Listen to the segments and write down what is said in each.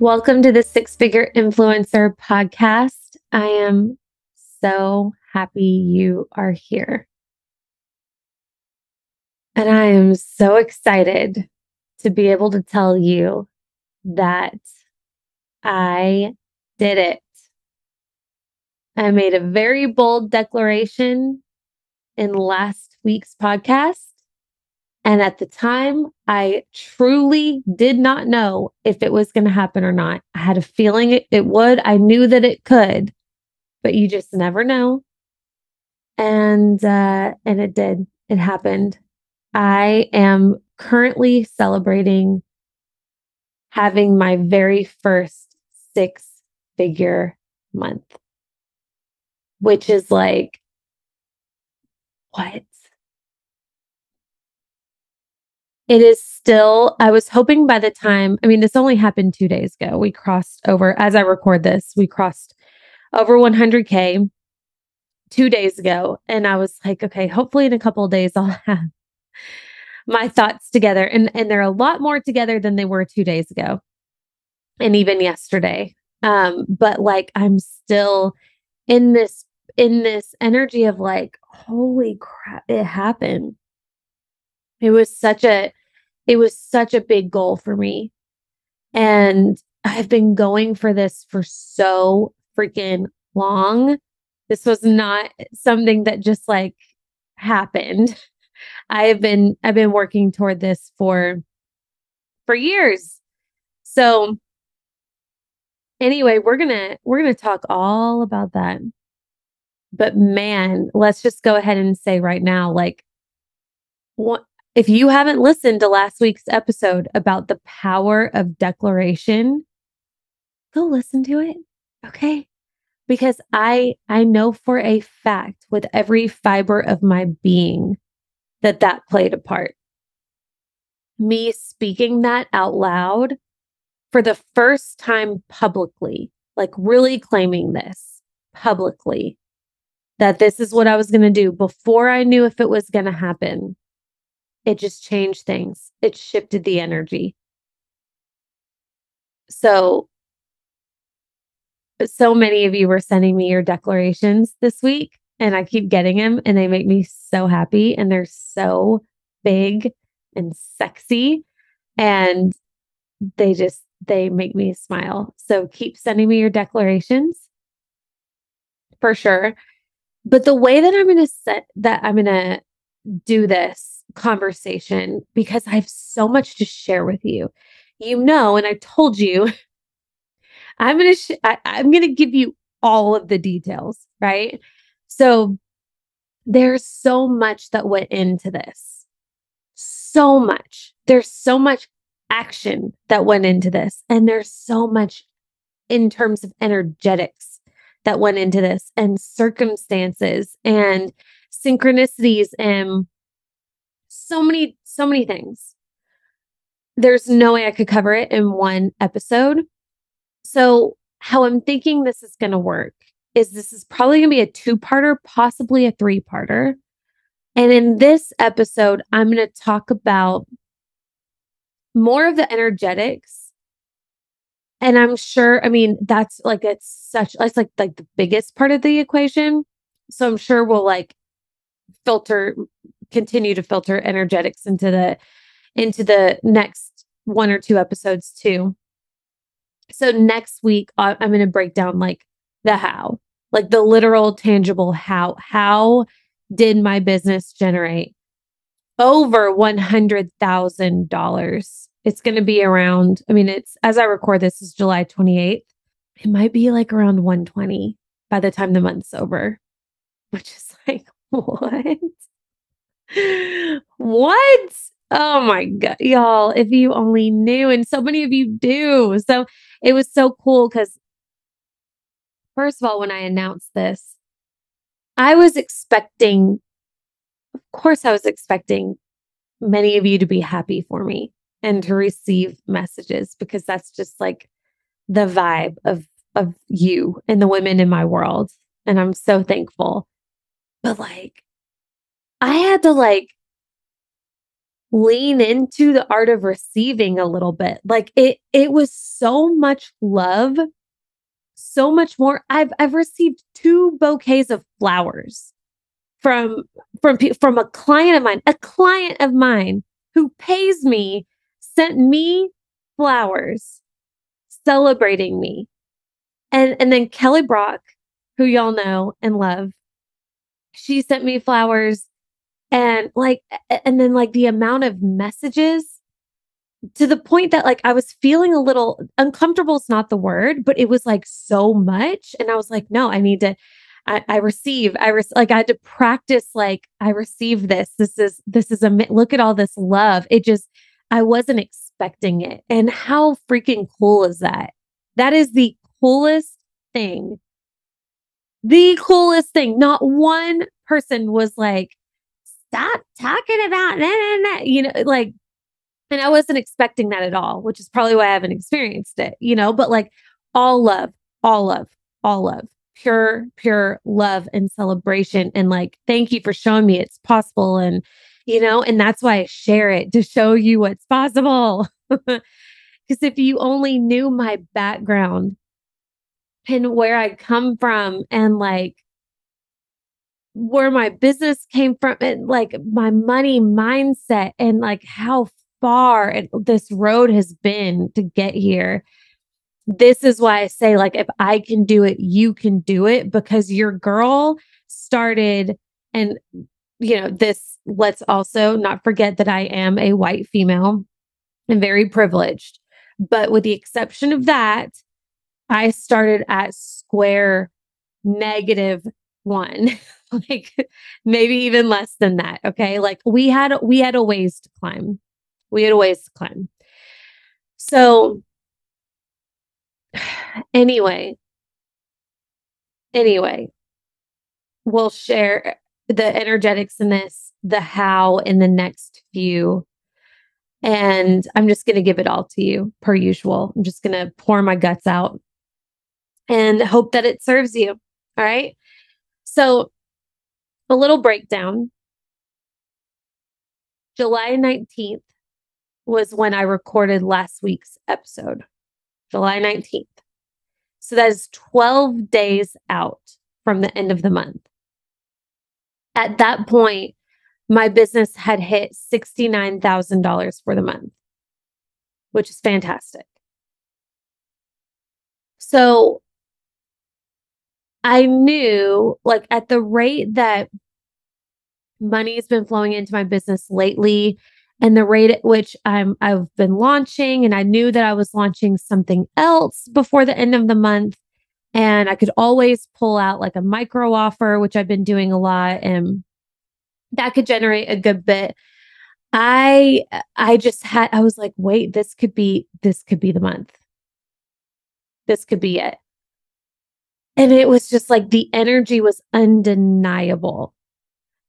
Welcome to the Six Figure Influencer podcast. I am so happy you are here. And I am so excited to be able to tell you that I did it. I made a very bold declaration in last week's podcast. And at the time, I truly did not know if it was going to happen or not. I had a feeling it would. I knew that it could, but you just never know. And it did. It happened. I am currently celebrating having my very first six-figure month, which is like, what? It is still, I was hoping by the time, this only happened 2 days ago. We crossed over, as I record this, we crossed over 100K 2 days ago. And I was like, okay, hopefully in a couple of days, I'll have my thoughts together. And they're a lot more together than they were 2 days ago. And even yesterday. But like, I'm still in this energy of like, holy crap, it happened. It was such a big goal for me. And I've been going for this for so freaking long. This was not something that just like happened. I've been working toward this for years. So anyway, we're going to talk all about that. But man, let's just go ahead and say right now, like, what if you haven't listened to last week's episode about the power of declaration, go listen to it. Okay. Because I know for a fact with every fiber of my being that played a part. Me speaking that out loud for the first time publicly, like really claiming this publicly, that this is what I was going to do before I knew if it was going to happen. It just changed things. It shifted the energy. So many of you were sending me your declarations this week, and I keep getting them, and they make me so happy, and they're so big and sexy, and they make me smile. So keep sending me your declarations for sure. But the way that I'm going to do this conversation, because I have so much to share with you, and I told you, I'm going to give you all of the details, right? So there's so much that went into this. So much. There's so much action that went into this. And there's so much in terms of energetics that went into this, and circumstances and synchronicities and so many things. There's no way I could cover it in one episode. So how I'm thinking this is going to work is this is probably going to be a 2-parter, possibly a 3-parter. And in this episode, I'm going to talk about more of the energetics. And I'm sure, that's like the biggest part of the equation. So I'm sure we'll like continue to filter energetics into the next 1 or 2 episodes too. So next week, I'm going to break down like the how, like the literal tangible how. How did my business generate over $100,000? It's going to be around, it's, as I record this is July 28th. It might be like around 120 by the time the month's over, which is like, what? What? Oh my God, y'all, if you only knew, and so many of you do. So it was so cool because, first of all, when I announced this, I was expecting many of you to be happy for me and to receive messages, because that's just like the vibe of you and the women in my world. And I'm so thankful. But like, I had to like lean into the art of receiving a little bit. Like it was so much love, so much more. I've received 2 bouquets of flowers from from a client of mine who pays me, sent me flowers celebrating me. And then Kelly Brock, who y'all know and love, she sent me flowers and and then like the amount of messages to the point that like I was feeling a little uncomfortable is not the word, but it was like so much. And I was like, no, I need to, like I had to practice, like I receive this. This is look at all this love. I wasn't expecting it. And how freaking cool is that? That is the coolest thing. The coolest thing. Not one person was like, stop talking about that, like, and I wasn't expecting that at all, which is probably why I haven't experienced it, but like all love, all love, all love, pure love and celebration. And like, thank you for showing me it's possible. And that's why I share it, to show you what's possible. Because if you only knew my background and where I come from and like where my business came from and like my money mindset and like how far this road has been to get here. This is why I say, like, if I can do it, you can do it, because your girl started. And, let's also not forget that I am a white female and very privileged. But with the exception of that, I started at square -1, like maybe even less than that. Okay. Like we had a ways to climb. We had a ways to climb. So anyway, we'll share the energetics in this, the how in the next few. And I'm just going to give it all to you per usual. I'm just going to pour my guts out and hope that it serves you. All right. So a little breakdown. July 19th was when I recorded last week's episode. July 19th. So that is 12 days out from the end of the month. At that point, my business had hit $69,000 for the month, which is fantastic. So I knew, like, at the rate that money has been flowing into my business lately and the rate at which I've been launching, and I knew that I was launching something else before the end of the month, and I could always pull out like a micro offer, which I've been doing a lot, and that could generate a good bit. I was like, wait, this could be the month. This could be it. And it was just like the energy was undeniable.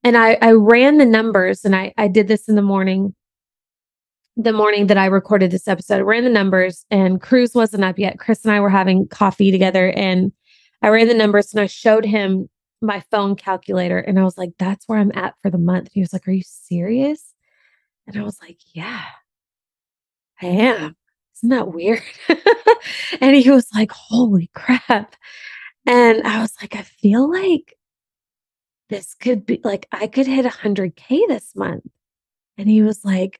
And I ran the numbers, and I did this in the morning that I recorded this episode. I ran the numbers, and Cruz wasn't up yet. Chris and I were having coffee together, and I ran the numbers and I showed him my phone calculator, and I was like, that's where I'm at for the month. And he was like, are you serious? And I was like, yeah, I am. Isn't that weird? And he was like, holy crap. And I was like, I feel like this could be like, I could hit 100K this month. And he was like,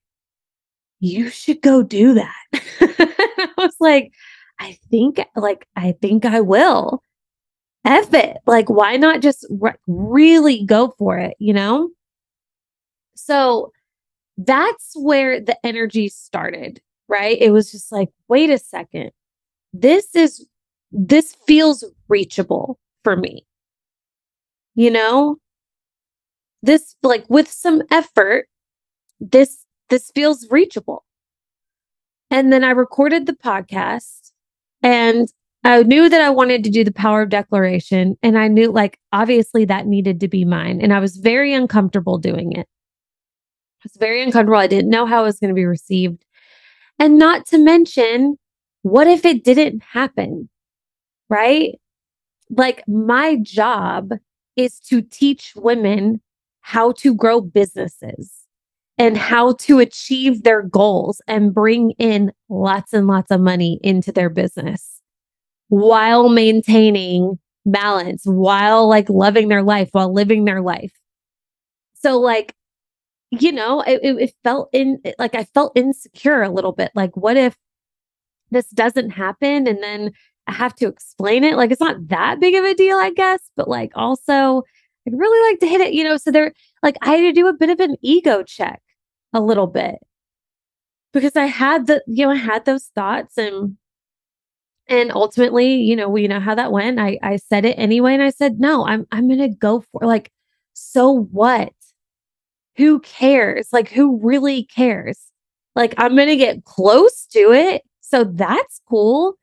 you should go do that. I was like, I think I will. F it. Like, why not just really go for it, So that's where the energy started, right? It was just like, wait a second. This feels reachable for me. This, like, with some effort, this feels reachable. And then I recorded the podcast, and I knew that I wanted to do the power of declaration. And I knew, like, obviously that needed to be mine. And I was very uncomfortable doing it. I was very uncomfortable. I didn't know how it was going to be received. And not to mention, what if it didn't happen? Right? Like, my job is to teach women how to grow businesses. and how to achieve their goals and bring in lots and lots of money into their business while maintaining balance, while like loving their life, while living their life. So like, it felt like I felt insecure a little bit. Like, what if this doesn't happen and then I have to explain it? Like, it's not that big of a deal, I guess, but like also I'd really like to hit it. So there, like, I had to do a bit of an ego check a little bit because I had I had those thoughts and ultimately, we know how that went. I said it anyway. And I said, no, I'm going to go for like, so what? Who cares? Like, who really cares? Like, I'm going to get close to it. So that's cool.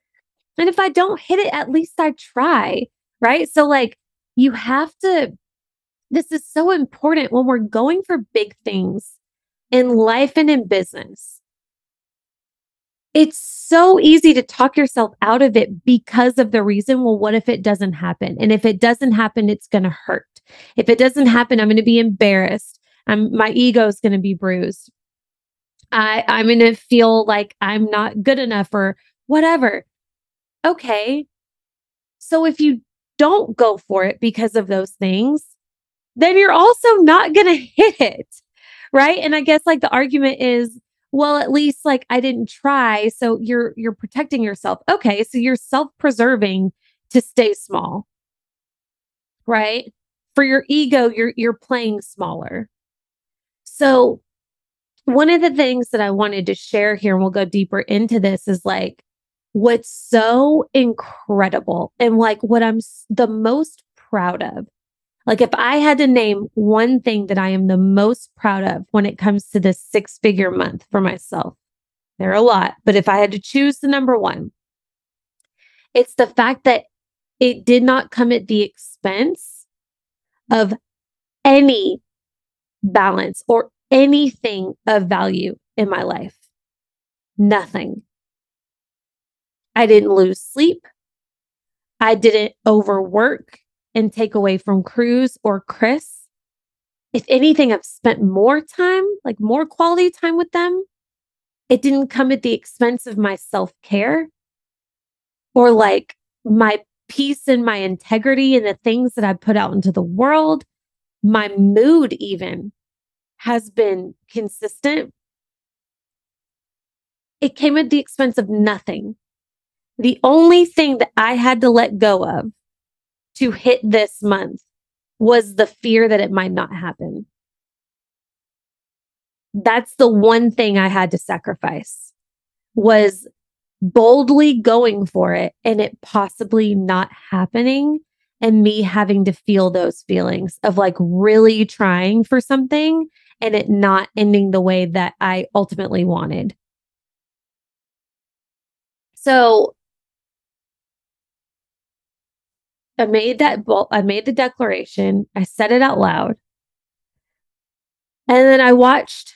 And if I don't hit it, at least I try. Right. So, like, you have to, this is so important when we're going for big things in life and in business. It's so easy to talk yourself out of it because of the reason, well, what if it doesn't happen? And if it doesn't happen, it's going to hurt. If it doesn't happen, I'm going to be embarrassed. My ego is going to be bruised. I'm going to feel like I'm not good enough or whatever. Okay. So if you don't go for it because of those things, then you're also not going to hit it. Right. And I guess like the argument is, well, at least like I didn't try. So you're protecting yourself. Okay. So you're self-preserving to stay small. Right. For your ego, you're playing smaller. So one of the things that I wanted to share here, and we'll go deeper into this, is like what's so incredible and like what I'm the most proud of. Like if I had to name one thing that I am the most proud of when it comes to this 6-figure month for myself, there are a lot, but if I had to choose the number one, it's the fact that it did not come at the expense of any balance or anything of value in my life. Nothing. I didn't lose sleep. I didn't overwork and take away from Cruz or Chris. If anything, I've spent more time, like more quality time with them. It didn't come at the expense of my self-care or like my peace and my integrity and the things that I put out into the world. My mood even has been consistent. It came at the expense of nothing. The only thing that I had to let go of to hit this month was the fear that it might not happen. That's the one thing I had to sacrifice, was boldly going for it and it possibly not happening, and me having to feel those feelings of like really trying for something and it not ending the way that I ultimately wanted. So I made the declaration. I said it out loud. And then I watched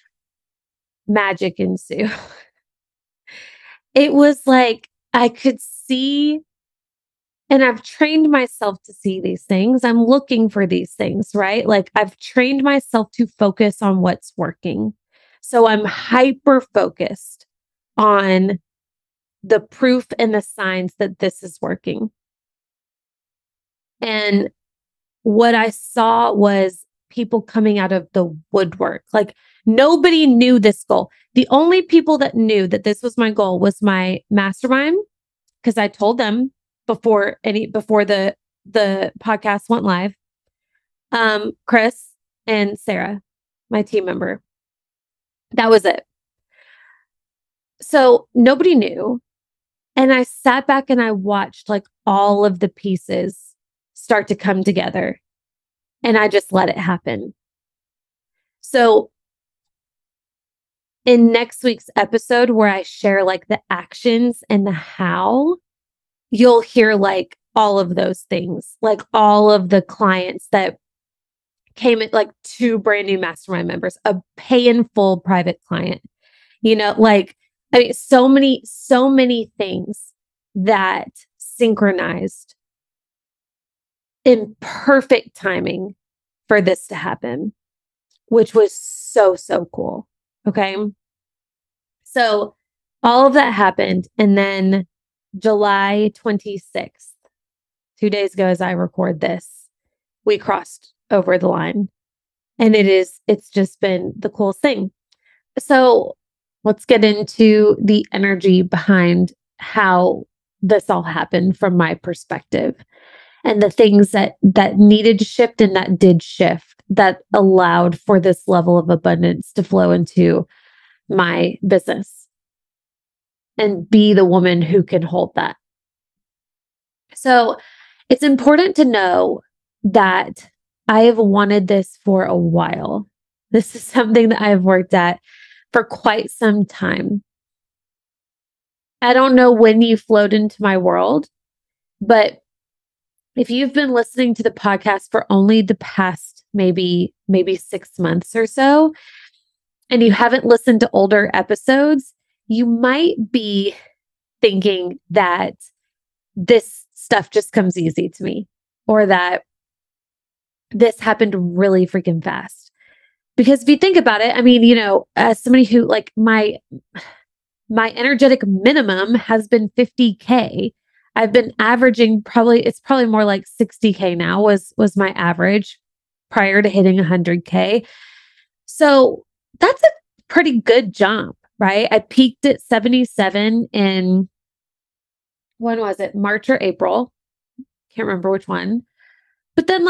magic ensue. It was like I could see, and I've trained myself to see these things. I'm looking for these things, right? Like I've trained myself to focus on what's working. So I'm hyper focused on the proof and the signs that this is working. And what I saw was people coming out of the woodwork. Like nobody knew this goal. The only people that knew that this was my goal was my mastermind, because I told them before the podcast went live. Chris and Sarah, my team member. That was it. So nobody knew. And I sat back and I watched like all of the pieces start to come together. And I just let it happen. So in next week's episode, where I share like the actions and the how, you'll hear like all of those things, like all of the clients that came at like 2 brand new mastermind members, a pay in full private client, like, I mean, so many things that synchronized in perfect timing for this to happen. which was so, so cool. Okay. So all of that happened. And then July 26th, 2 days ago, as I record this, we crossed over the line. And it's just been the coolest thing. So let's get into the energy behind how this all happened from my perspective and the things that needed to shift and that did shift that allowed for this level of abundance to flow into my business and be the woman who can hold that. So it's important to know that I have wanted this for a while. This is something that I have worked at for quite some time. I don't know when you flowed into my world, but if you've been listening to the podcast for only the past maybe 6 months or so, and you haven't listened to older episodes, you might be thinking that this stuff just comes easy to me, or that this happened really freaking fast. Because if you think about it, I mean, as somebody who like my energetic minimum has been 50K. I've been averaging it's probably more like 60K now was my average prior to hitting 100K. So that's a pretty good jump, right? I peaked at 77 in, when was it? March or April? Can't remember which one. But then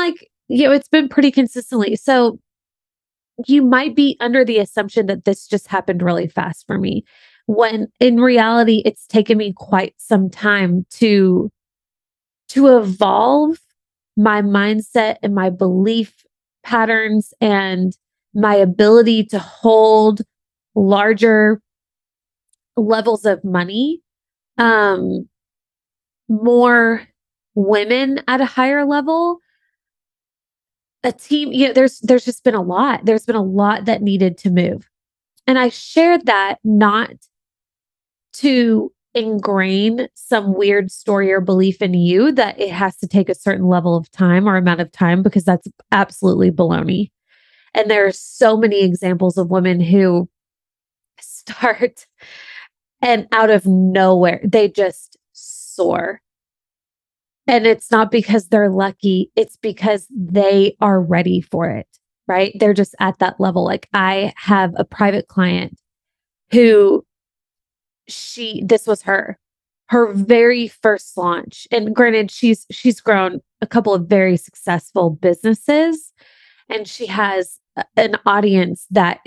it's been pretty consistently. So you might be under the assumption that this just happened really fast for me, when in reality, it's taken me quite some time to evolve my mindset and my belief patterns and my ability to hold larger levels of money, more women at a higher level, a team, there's just been a lot. There's been a lot that needed to move. And I shared that not to ingrain some weird story or belief in you that it has to take a certain level of time or amount of time, because that's absolutely baloney. And there are so many examples of women who start and out of nowhere, they just soar. And it's not because they're lucky, it's because they are ready for it, right? They're just at that level. Like, I have a private client who this was her very first launch. And granted, she's grown a couple of very successful businesses, and she has an audience that,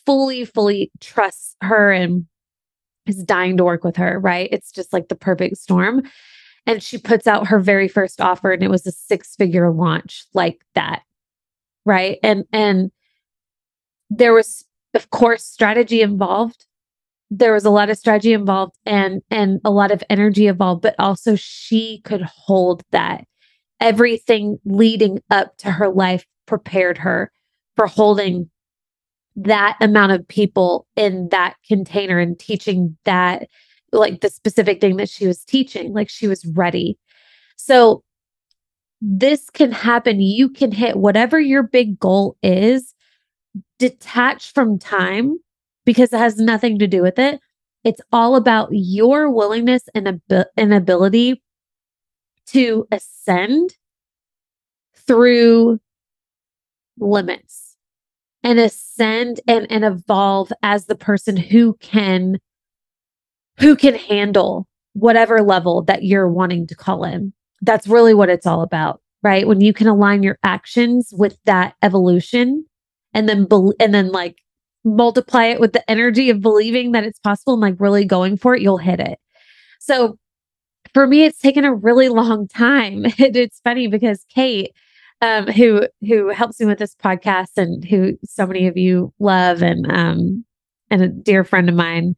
fully trusts her and is dying to work with her, right? It's just like the perfect storm. And she puts out her very first offer, and it was a 6-figure launch like that. Right. And there was, of course, strategy involved. There was a lot of strategy involved and a lot of energy involved, but also she could hold that. Everything leading up to her life prepared her for holding that amount of people in that container and teaching that, like the specific thing that she was teaching, like she was ready. So this can happen. You can hit whatever your big goal is, detach from time, because it has nothing to do with it. It's all about your willingness and ability to ascend through limits and ascend and evolve as the person who can handle whatever level that you're wanting to call in. That's really what it's all about, right? When you can align your actions with that evolution and then multiply it with the energy of believing that it's possible and really going for it, you'll hit it. So for me, it's taken a really long time. It's funny because Kate, who helps me with this podcast and who so many of you love, and a dear friend of mine,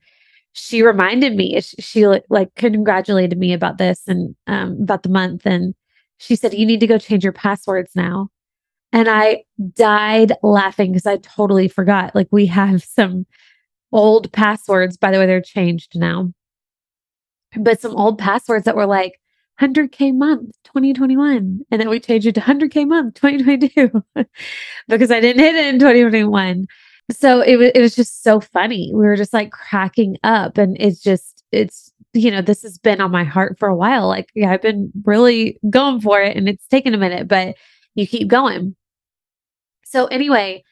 she reminded me, she congratulated me about this and about the month. And she said, you need to go change your passwords now. And I died laughing because I totally forgot. We have some old passwords, by the way, they're changed now, but some old passwords that were 100K month 2021. And then we changed it to 100K month 2022 because I didn't hit it in 2021. So it was just so funny. We were just like cracking up, and this has been on my heart for a while. Like, yeah, I've been really going for it and it's taken a minute, but you keep going. So anyway,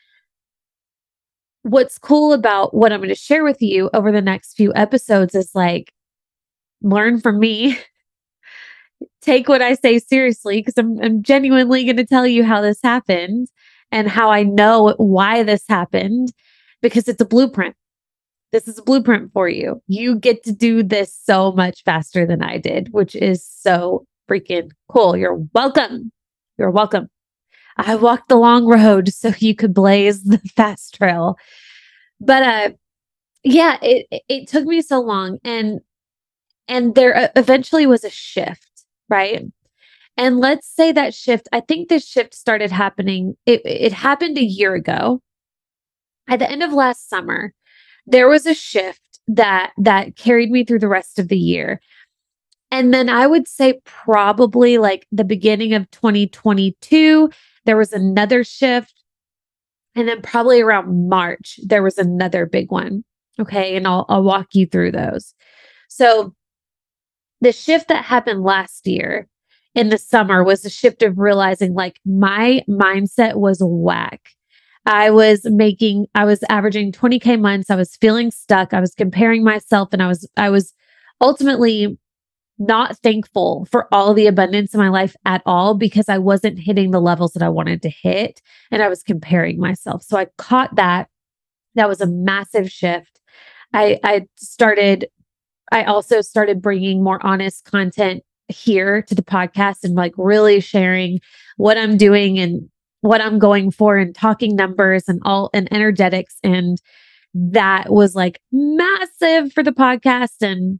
what's cool about what I'm going to share with you over the next few episodes is like, learn from me, take what I say seriously, because I'm genuinely going to tell you how this happened and how I know why this happened, because it's a blueprint. This is a blueprint for you. You get to do this so much faster than I did, which is so freaking cool. You're welcome. You're welcome. I walked the long road so you could blaze the fast trail. But yeah, it took me so long, and there eventually was a shift, right? And let's say that shift, I think this shift started happening, it happened a year ago. At the end of last summer, there was a shift that carried me through the rest of the year. And then I would say probably like the beginning of 2022, there was another shift. And then probably around March, there was another big one. Okay. And I'll walk you through those. So the shift that happened last year in the summer was the shift of realizing like my mindset was whack. I was averaging 20K months. I was feeling stuck. I was comparing myself, and I was ultimately not thankful for all the abundance in my life at all, because I wasn't hitting the levels that I wanted to hit, and I was comparing myself. So I caught that. That was a massive shift. I also started bringing more honest content here to the podcast, and like really sharing what I'm doing and what I'm going for, and talking numbers and energetics. And that was like massive for the podcast, and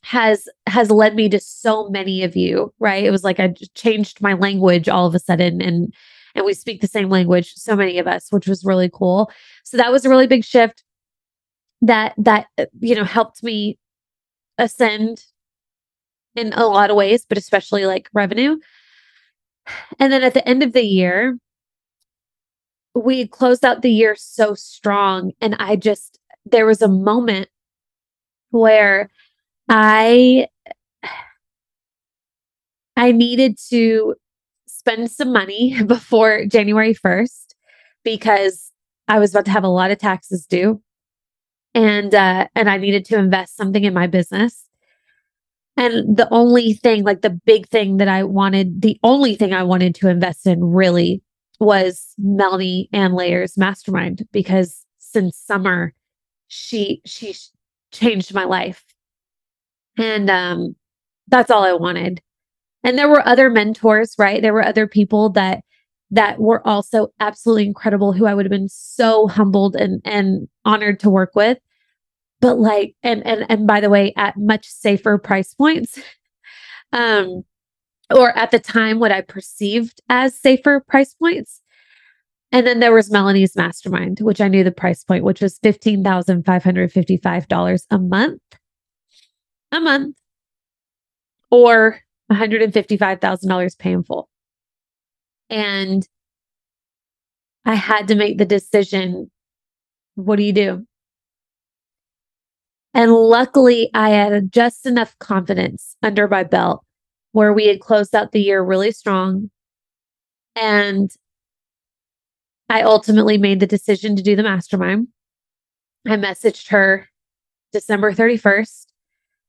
has led me to so many of you, right? It was like I just changed my language all of a sudden, and we speak the same language, so many of us, which was really cool. So that was a really big shift that helped me ascend in a lot of ways, but especially like revenue. And then at the end of the year, we closed out the year so strong, and there was a moment where I needed to spend some money before January 1st, because I was about to have a lot of taxes due, and I needed to invest something in my business. And the only thing I wanted to invest in really was Melanie Ann Layer's mastermind, because since summer, she changed my life. And that's all I wanted. And there were other mentors, right? There were other people that were also absolutely incredible, who I would have been so humbled and honored to work with. But like, and by the way, at much safer price points, or at the time, what I perceived as safer price points. And then there was Melanie's mastermind, which I knew the price point, which was $15,555 a month, or $155,000 pay in full. And I had to make the decision, what do you do? And luckily, I had just enough confidence under my belt where we had closed out the year really strong. And I ultimately made the decision to do the mastermind. I messaged her December 31st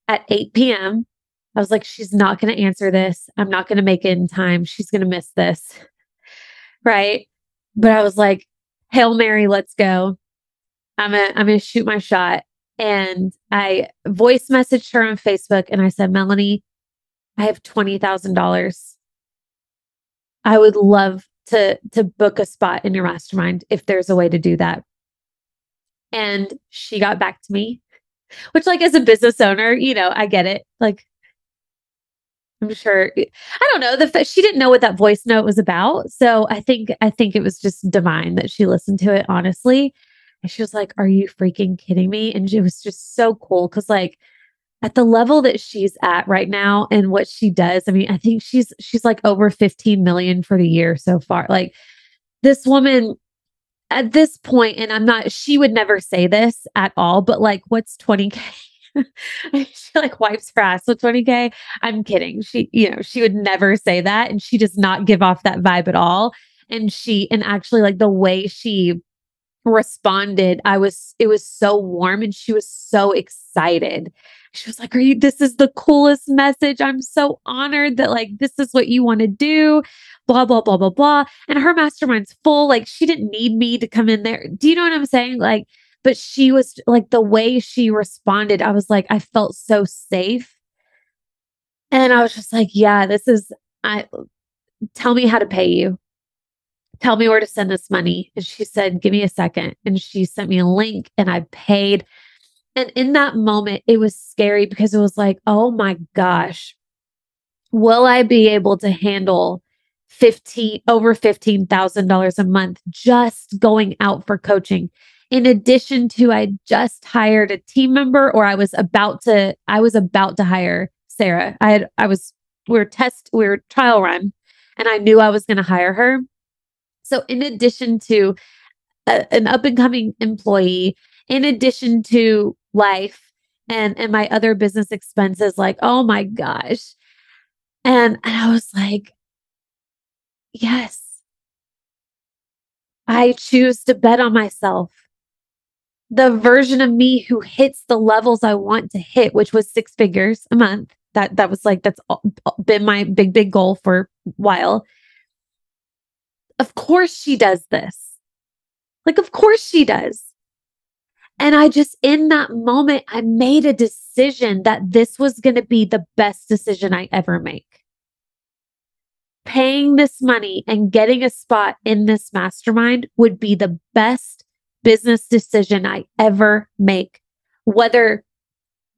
at 8 p.m. I was like, she's not going to answer this. I'm not going to make it in time. She's going to miss this. Right. But I was like, Hail Mary, let's go. I'm going to shoot my shot. And I voice messaged her on Facebook, and I said, Melanie, I have $20,000. I would love to book a spot in your mastermind if there's a way to do that. And she got back to me, which, like, as a business owner, I get it. Like, I'm sure, I don't know, she didn't know what that voice note was about. So I think it was just divine that she listened to it, honestly. And she was like, are you freaking kidding me? And it was just so cool. Cause like, at the level that she's at right now and what she does, I mean, I think she's like over 15 million for the year so far. Like this woman at this point, and she would never say this at all, but like, what's 20K? She like wipes her ass with 20K. I'm kidding. She would never say that. And she does not give off that vibe at all. And actually like the way she responded, it was so warm and she was so excited. She was like, this is the coolest message. I'm so honored that like, this is what you want to do, blah, blah, blah, blah, blah. And her mastermind's full. Like she didn't need me to come in there. Do you know what I'm saying? Like, but she was like, the way she responded, I was like, I felt so safe. And I was just like, yeah, tell me how to pay you. Tell me where to send this money. And she said, give me a second. And she sent me a link and I paid. And in that moment, it was scary because it was like, oh my gosh, will I be able to handle over $15,000 a month just going out for coaching? In addition to, I just hired a team member, or I was about to hire Sarah. We were trial run, and I knew I was going to hire her. So in addition to an up and coming employee, in addition to life and my other business expenses, like, oh my gosh. And I was like, yes, I choose to bet on myself. The version of me who hits the levels I want to hit, which was 6 figures a month. That was like, that's been my big goal for a while. Of course she does this. Like, of course she does. And I just, in that moment, I made a decision that this was going to be the best decision I ever make. Paying this money and getting a spot in this mastermind would be the best business decision I ever make. Whether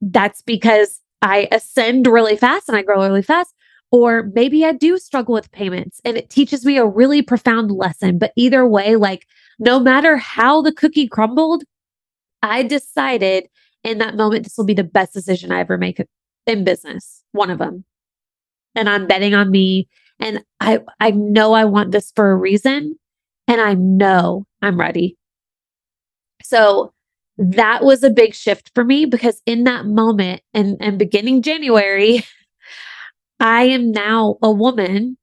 that's because I ascend really fast and I grow really fast, or maybe I do struggle with payments and it teaches me a really profound lesson. But either way, like no matter how the cookie crumbled, I decided in that moment, this will be the best decision I ever make in business. One of them. And I'm betting on me. And I know I want this for a reason. And I know I'm ready. So that was a big shift for me because in that moment and beginning January, I am now a woman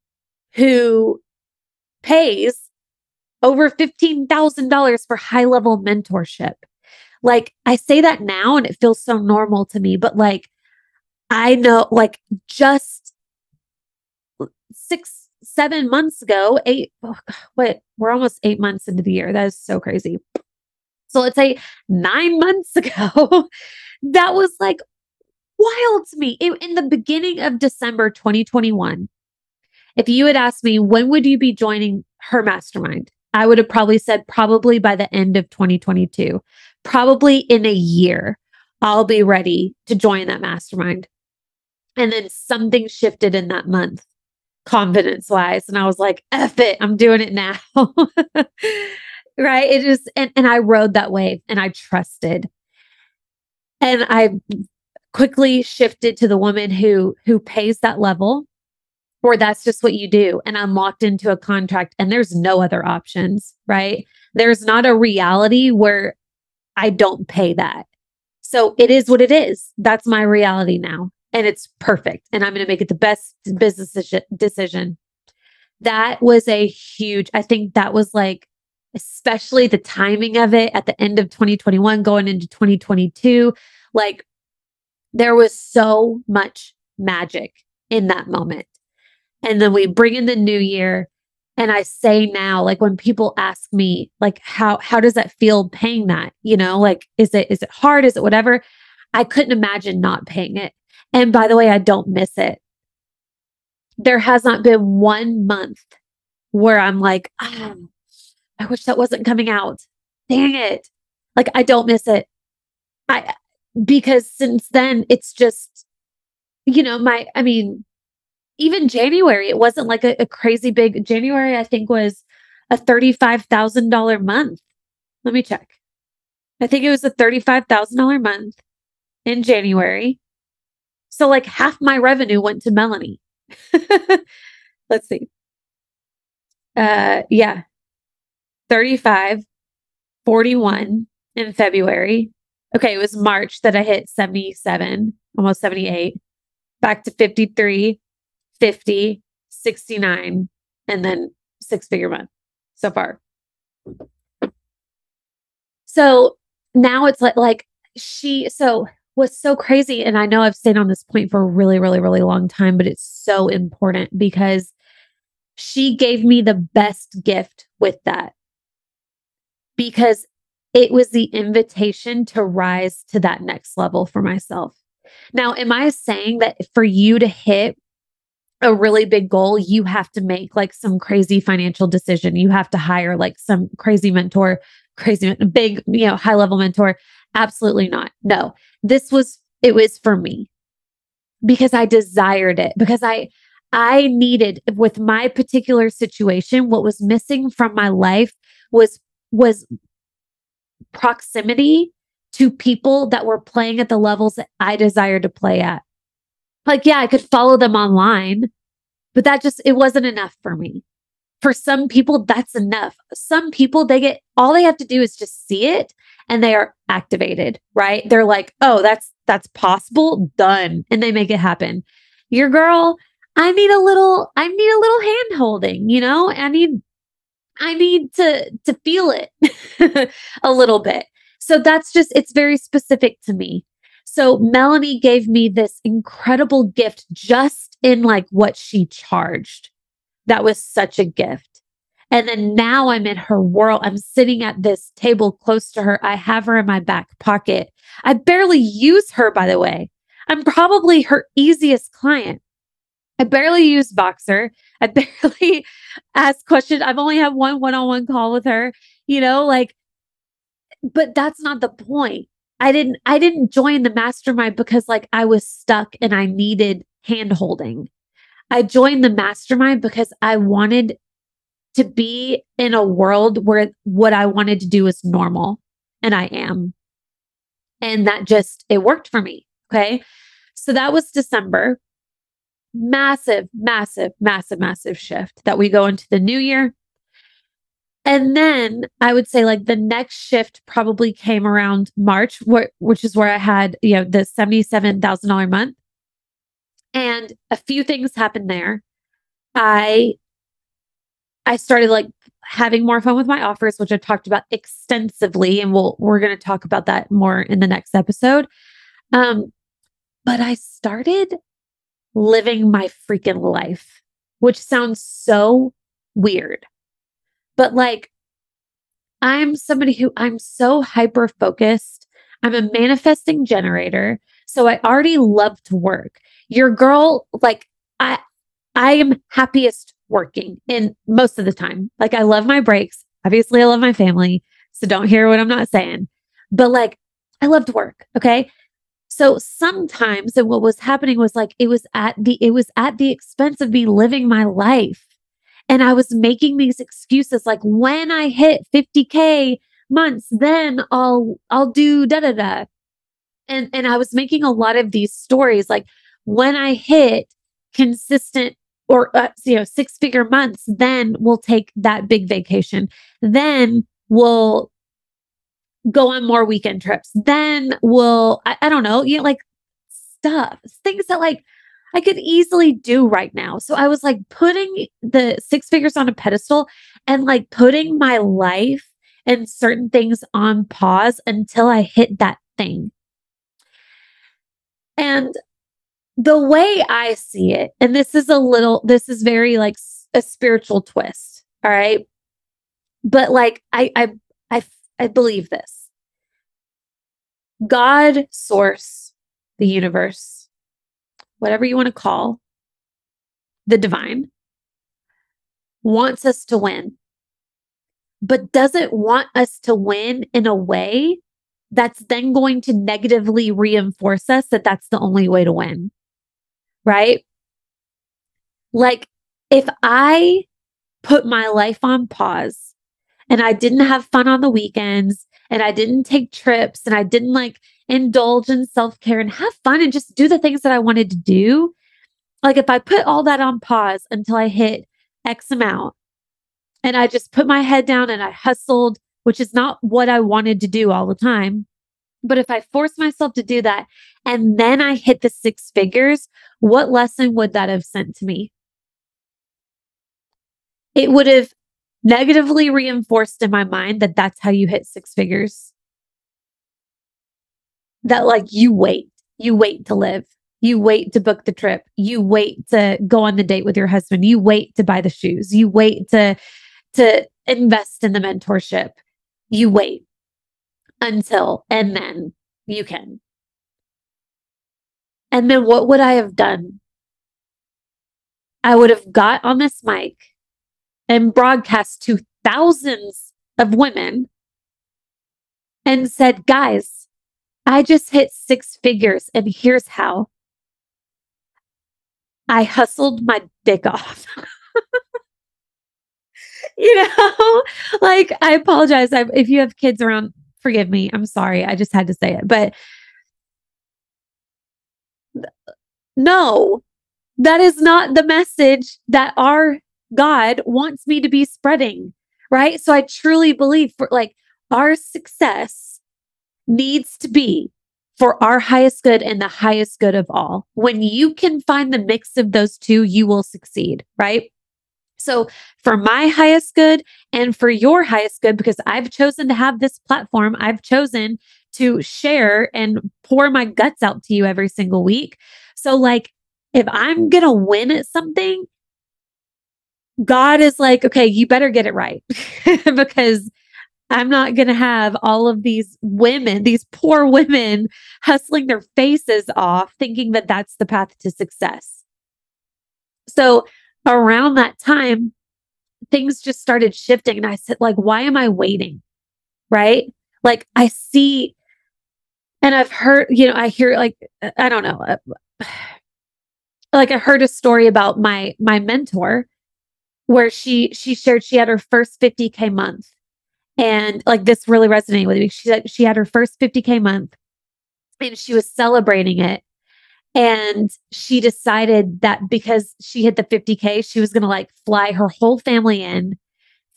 who pays over $15,000 for high level mentorship. Like I say that now and it feels so normal to me, but like, I know like just 6-7 months ago, we're almost 8 months into the year. That is so crazy. So let's say 9 months ago, that was like wild to me. In the beginning of December 2021, if you had asked me, when would you be joining her mastermind? I would have probably said probably by the end of 2022, probably in a year, I'll be ready to join that mastermind. And then something shifted in that month, confidence wise. And I was like, F it, I'm doing it now. Right. It is. And I rode that wave and I trusted. And I quickly shifted to the woman who pays that level, or that's just what you do. And I'm locked into a contract and there's no other options, right? There's not a reality where I don't pay that. So it is what it is. That's my reality now. And it's perfect. And I'm going to make it the best business decision. That was I think that was like, especially the timing of it at the end of 2021, going into 2022, like there was so much magic in that moment. And then we bring in the new year. And I say now, like when people ask me, like, how does that feel paying that? You know, like, is it hard? Is it whatever? I couldn't imagine not paying it. And by the way, I don't miss it. There has not been 1 month where I'm like, I wish that wasn't coming out. Dang it. Like, I don't miss it. Because since then, it's just, even January, it wasn't like a crazy big January, I think was a $35,000 month. Let me check. I think it was a $35,000 month in January. So like half my revenue went to Melanie. Let's see. Yeah, 35, 41 in February. Okay, it was March that I hit 77, almost 78, back to 53, 50, 69, and then six-figure month so far. So now it's like so what's so crazy, and I know I've stayed on this point for a really, really, really long time, but it's so important because she gave me the best gift with that because it was the invitation to rise to that next level for myself. Now, am I saying that for you to hit a really big goal, you have to make like some crazy financial decision? You have to hire like some crazy mentor, crazy big, high level mentor? Absolutely not. No, it was for me because I desired it, because I needed, with my particular situation, what was missing from my life was proximity to people that were playing at the levels that I desired to play at. Like, yeah, I could follow them online, but it wasn't enough for me. For some people, that's enough. Some people, all they have to do is just see it and they are activated, right? They're like, oh, that's possible, done. And they make it happen. Your girl, I need a little hand holding, I need to feel it a little bit. So it's very specific to me. So Melanie gave me this incredible gift just in like what she charged. That was such a gift. And then now I'm in her world. I'm sitting at this table close to her. I have her in my back pocket. I barely use her, by the way. I'm probably her easiest client. I barely use Voxer. I barely ask questions. I've only had one-on-one call with her, but that's not the point. I didn't join the mastermind because like I was stuck and I needed hand holding. I joined the mastermind because I wanted to be in a world where what I wanted to do is normal, and I am. And it worked for me. Okay. So that was December. Massive, massive, massive, massive shift that we go into the new year. And then I would say like the next shift probably came around March, which is where I had, the $77,000 month. And a few things happened there. I started like having more fun with my offers, which I talked about extensively, and we're going to talk about that more in the next episode. But I started living my freaking life, which sounds so weird. But like, I'm somebody who I'm so hyper focused. I'm a manifesting generator. So I already love to work. Your girl, like I am happiest working in most of the time. Like I love my breaks. Obviously I love my family. So don't hear what I'm not saying, but like I love to work. Okay. So sometimes, and what was happening was like, it was at the expense of me living my life. And I was making these excuses like, when I hit 50K months, then I'll do da da da. And I was making a lot of these stories like, when I hit consistent or six-figure months, then we'll take that big vacation. Then we'll go on more weekend trips. Then I don't know, like stuff, things that like I could easily do right now. So I was like putting the six figures on a pedestal and like putting my life and certain things on pause until I hit that thing. And the way I see it, and this is very like a spiritual twist. All right. But like, I believe this. God, source, the universe, whatever you want to call the divine, wants us to win, but doesn't want us to win in a way that's then going to negatively reinforce us that that's the only way to win. Right? Like if I put my life on pause and I didn't have fun on the weekends and I didn't take trips and I didn't like indulge in self-care and have fun and just do the things that I wanted to do. Like if I put all that on pause until I hit X amount and I just put my head down and I hustled, which is not what I wanted to do all the time. But if I force myself to do that and then I hit the six figures, what lesson would that have sent to me? It would have negatively reinforced in my mind that that's how you hit six figures. That like you wait to live. You wait to book the trip. You wait to go on the date with your husband. You wait to buy the shoes. You wait to invest in the mentorship. You wait until, and then you can. And then what would I have done? I would have got on this mic and broadcast to thousands of women and said, guys, I just hit six figures and here's how. I hustled my dick off. Like I apologize. If you have kids around, forgive me. I'm sorry. I just had to say it. But no, that is not the message that our God wants me to be spreading, right? So I truly believe for like our success needs to be for our highest good and the highest good of all. When you can find the mix of those two, you will succeed, right? So for my highest good and for your highest good, because I've chosen to have this platform, I've chosen to share and pour my guts out to you every single week. So like, if I'm going to win at something, God is like, okay, you better get it right because I'm not going to have all of these women, these poor women hustling their faces off thinking that that's the path to success. So around that time, things just started shifting. And I said, like, why am I waiting? Right? Like I see, and I've heard, I hear like, I don't know, like I heard a story about my mentor where she shared she had her first 50K month. And like this really resonated with me. She said she had her first 50K month and she was celebrating it. And she decided that because she hit the 50K, she was going to like fly her whole family in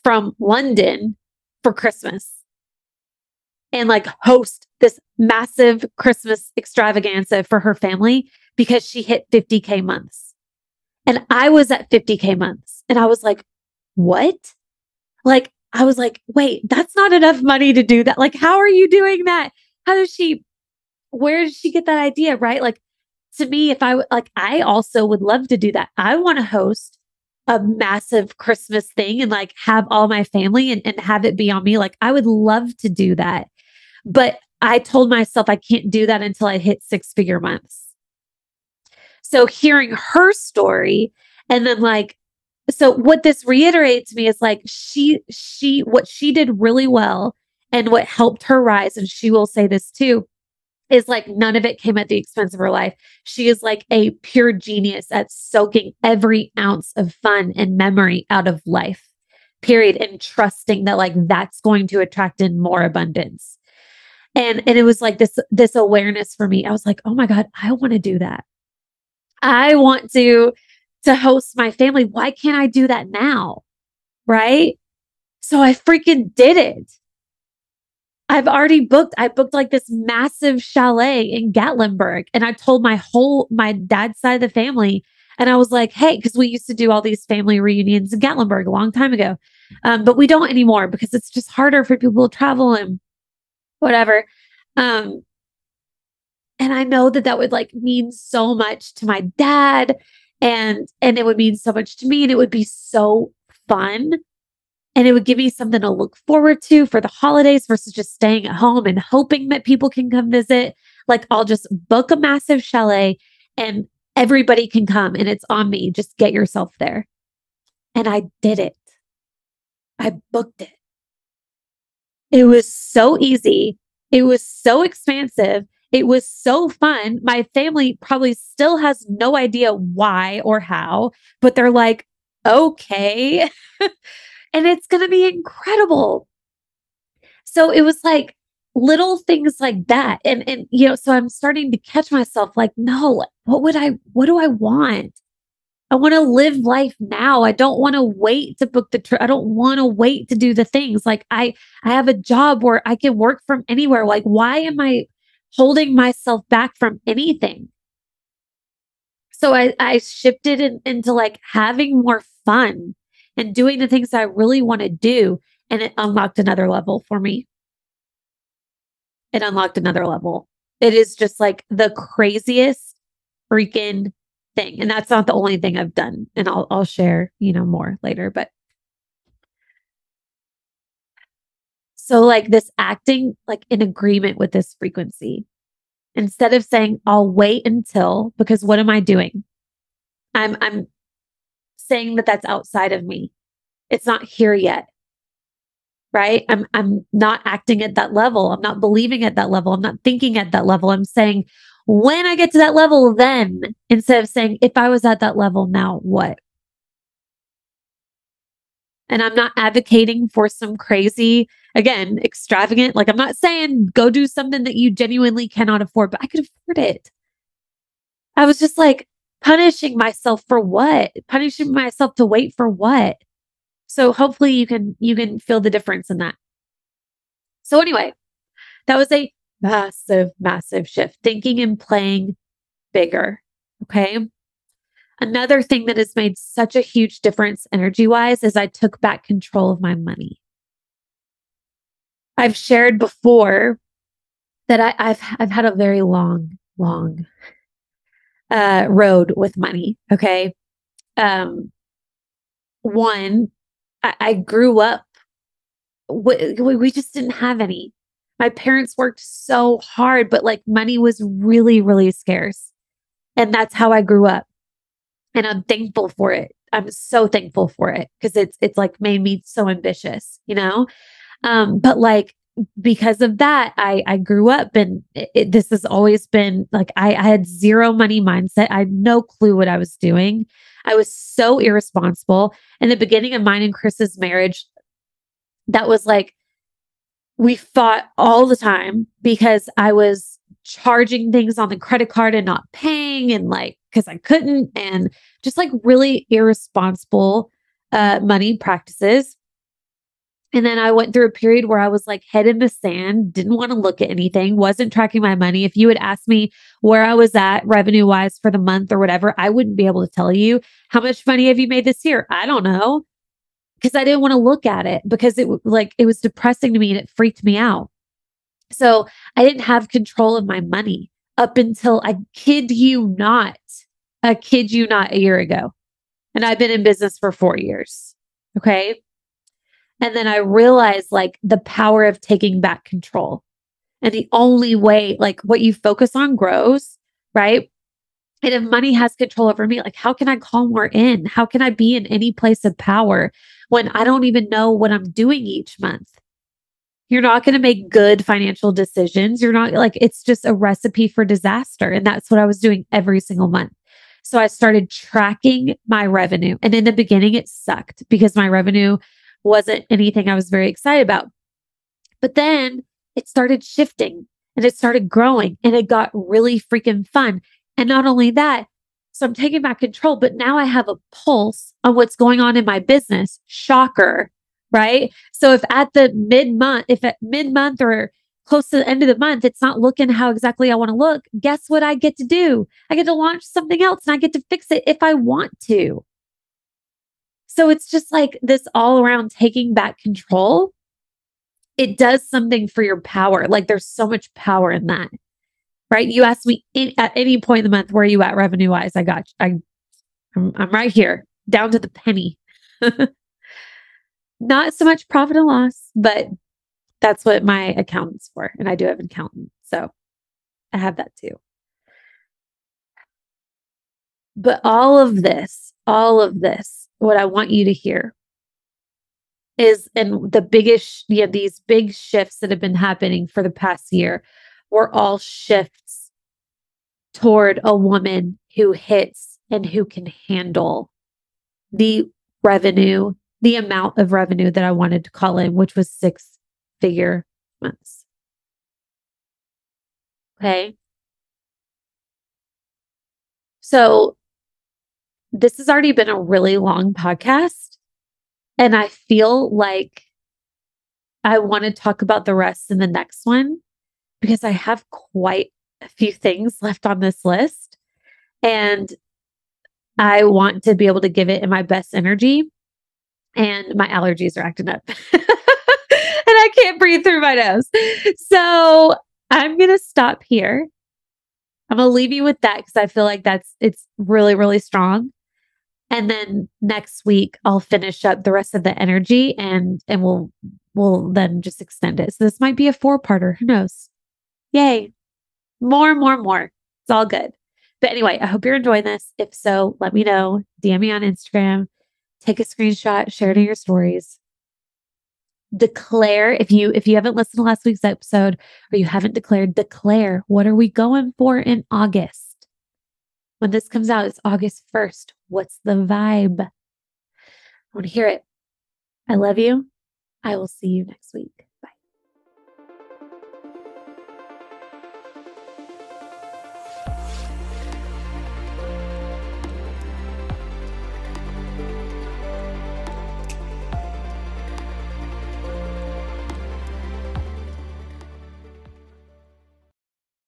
from London for Christmas and like host this massive Christmas extravaganza for her family because she hit 50K months. And I was at 50K months and I was like, what? Like, I was like, wait, that's not enough money to do that. Like, how are you doing that? Where did she get that idea? Right? Like, to me, I also would love to do that. I want to host a massive Christmas thing and like have all my family and have it be on me. Like, I would love to do that. But I told myself I can't do that until I hit six-figure months. So hearing her story and then like, so what this reiterates to me is like what she did really well and what helped her rise, and she will say this too, is like none of it came at the expense of her life. She is like a pure genius at soaking every ounce of fun and memory out of life, period, and trusting that like that's going to attract in more abundance. And it was like this awareness for me. I was like, oh my God, I want to do that. I want to host my family. Why can't I do that now? Right? So I freaking did it. I booked like this massive chalet in Gatlinburg. And I told my dad's side of the family. And I was like, hey, because we used to do all these family reunions in Gatlinburg a long time ago. But we don't anymore because it's just harder for people to travel and whatever. And I know that would like mean so much to my dad and it would mean so much to me and it would be so fun. And it would give me something to look forward to for the holidays versus just staying at home and hoping that people can come visit. Like I'll just book a massive chalet and everybody can come and it's on me. Just get yourself there. And I did it. I booked it. It was so easy. It was so expansive. It was so fun. My family probably still has no idea why or how, but they're like, okay. And it's going to be incredible. So it was like little things like that. And so I'm starting to catch myself like, no, what do I want? I want to live life now. I don't want to wait to book the trip. I don't want to wait to do the things. Like I have a job where I can work from anywhere. Like, why am I holding myself back from anything? So I shifted into like having more fun and doing the things I really want to do. And it unlocked another level for me. It unlocked another level. It is just like the craziest freaking thing. And that's not the only thing I've done. And I'll share, more later. But so like this acting like in agreement with this frequency, instead of saying, I'll wait until, because what am I doing? I'm saying that that's outside of me. It's not here yet. Right? I'm not acting at that level. I'm not believing at that level. I'm not thinking at that level. I'm saying, when I get to that level, then, instead of saying, if I was at that level, now what? And I'm not advocating for some crazy, again, extravagant, like I'm not saying go do something that you genuinely cannot afford, but I could afford it. I was just like punishing myself for what? Punishing myself to wait for what? So hopefully you can feel the difference in that. So anyway, that was a massive, massive shift, thinking and playing bigger. Okay. Another thing that has made such a huge difference energy wise is I took back control of my money. I've shared before that I've had a very long, long road with money. Okay. One, I grew up, we just didn't have any. My parents worked so hard, but like money was really, really scarce. And that's how I grew up. And I'm thankful for it. I'm so thankful for it because it's like made me so ambitious. But like because of that, I grew up and this has always been like I had zero money mindset. I had no clue what I was doing. I was so irresponsible. In the beginning of mine and Chris's marriage, that was like we fought all the time because I was charging things on the credit card and not paying and like because I couldn't and just like really irresponsible money practices. And then I went through a period where I was like head in the sand, didn't want to look at anything, wasn't tracking my money. If you had asked me where I was at revenue wise for the month or whatever, I wouldn't be able to tell you how much money have you made this year? I don't know because I didn't want to look at it because it was depressing to me and it freaked me out. So I didn't have control of my money up until I kid you not, a year ago. And I've been in business for 4 years. Okay. And then I realized like the power of taking back control. And the only way, like what you focus on grows, right? And if money has control over me, like how can I call more in? How can I be in any place of power when I don't even know what I'm doing each month? You're not going to make good financial decisions. You're not like, it's just a recipe for disaster. And that's what I was doing every single month. So I started tracking my revenue. And in the beginning, it sucked because my revenue wasn't anything I was very excited about. But then it started shifting and it started growing and it got really freaking fun. And not only that, so I'm taking back control, but now I have a pulse on what's going on in my business. Shocker, right? So if at mid-month or close to the end of the month, it's not looking how exactly I want to look, guess what I get to do? I get to launch something else and I get to fix it if I want to. So it's just like this all around taking back control. It does something for your power. Like there's so much power in that, right? You ask me at any point in the month, where are you at revenue wise? I'm right here down to the penny. Not so much profit and loss, but that's what my accountant's for. And I do have an accountant. So I have that too. But all of this, what I want you to hear is, and the biggest, these big shifts that have been happening for the past year were all shifts toward a woman who hits and who can handle the revenue, the amount of revenue that I wanted to call in, which was 6-figure months. Okay. So this has already been a really long podcast, and I feel like I want to talk about the rest in the next one because I have quite a few things left on this list, and I want to be able to give it in my best energy, and my allergies are acting up. And I can't breathe through my nose. So I'm going to stop here. I'm going to leave you with that because I feel like it's really, really strong. And then next week I'll finish up the rest of the energy and we'll then just extend it. So this might be a 4-parter. Who knows? Yay. More, more, more. It's all good. But anyway, I hope you're enjoying this. If so, let me know. DM me on Instagram. Take a screenshot, share it in your stories. Declare if you haven't listened to last week's episode or you haven't declared, declare what are we going for in August? When this comes out, it's August 1st. What's the vibe? I want to hear it. I love you. I will see you next week.